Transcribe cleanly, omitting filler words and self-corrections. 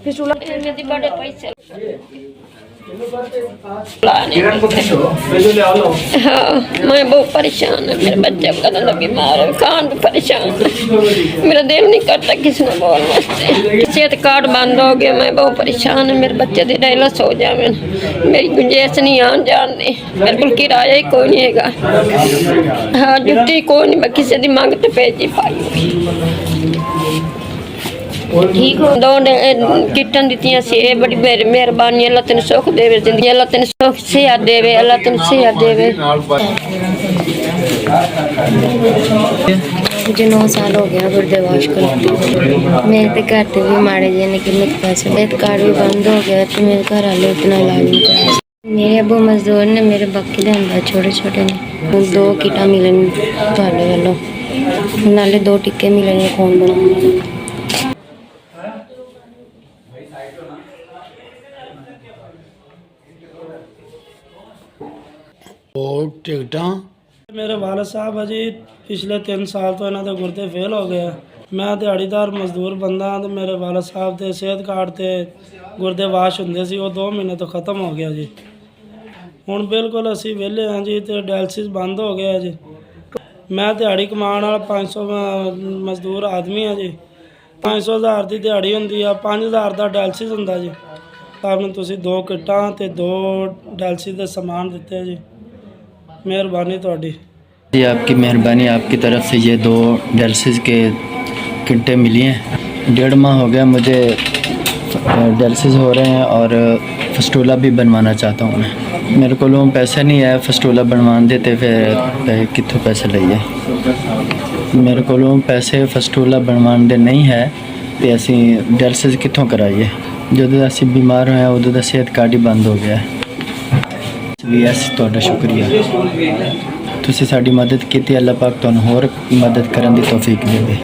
Fistula मेरे बड़े पैसे हाँ मैं बहुत परेशान है। मेरे बच्चे कदम लगी बीमार है, कान भी परेशान है। मेरा दिल नहीं करता किसी ने बोल वास्ते। सेहत कार्ड बंद हो गया, मैं बहुत परेशान है। मेरे बच्चे की डायलिसिस हो जाए, मेरी गुंजाइश नहीं आन जान दी। मेरे को किराया ही कोई नहीं है। हाँ जुट्टी कोई नहीं, मैं किसी की मंग तो भेजी पाई। ठीक हो दो किटन दी से बड़ी मेहरबानी। अल्लाह तेन सुख देवे, जिंदगी अल्लाह तेन सुख सेहत देवे, अल्लाह तेन सेहत देवे। मुझे 9 साल हो गया गुर्दे वाश करते। मेरे तो घर पे भी माड़े जे ने किन्ने पैसे, मेरे कार्ड भी बंद हो गया तो मेरे घर वाले इतना इलाज नहीं करा। मेरे अबू मजदूर ने मेरे बाकी दे अंदर छोटे छोटे ने 2 किटा मिलन तुहाडे वालों, नाले 2 टिक्के मिलने खून बनाने। टिकटा मेरे वालद साहब अजी पिछले 3 साल तो इन्हों के गुर्दे फेल हो गए। मैं दिहाड़ीदार मजदूर बंदा तो मेरे वालद साहब के सेहत कार्ड से गुर्दे वाश होंगे सी, वो 2 महीने तो ख़त्म हो गया जी। हुण बिल्कुल असी वेले हाँ जी, तो डायलिसिस बंद हो गया जी। मैं दिहाड़ी कमान वाला 500 मजदूर आदमी हाँ जी। 500,000 की दिहाड़ी होंगी आ, 5,000 का डायलिसिस होंदा जी। आपने तुसी 2 किट्टां ते 2 डायलिसिस के समान दिते जी, मेहरबानी तुहाडी जी। आपकी मेहरबानी, आपकी तरफ से ये 2 डायलिसिस के किट्टें मिली हैं। 1.5 माह हो गया मुझे डायलिसिस हो रहे हैं और फस्टूला भी बनवाना चाहता हूँ मैं। मेरे को पैसे नहीं है फस्टूला बनवान देते, फिर कितों पैसे लईए। मेरे को पैसे फस्टूला बनवान दे नहीं है तो असी डायलिसिस कितों कराइए। ਜਦੋਂ ਅਸੀਂ बीमार ਹੋਏ उदों ਦਾ सेहत कार्ड ही बंद हो गया। ਵੀ ਅਸੀਂ ਤੁਹਾਡਾ ਸ਼ੁਕਰੀਆ, ਤੁਸੀਂ ਸਾਡੀ ਮਦਦ ਕੀਤੀ। ਅੱਲਾਹ ਪਾਕ ਤੁਹਾਨੂੰ ਹੋਰ ਮਦਦ ਕਰਨ ਦੀ ਤੌਫੀਕ ਦੇਵੇ।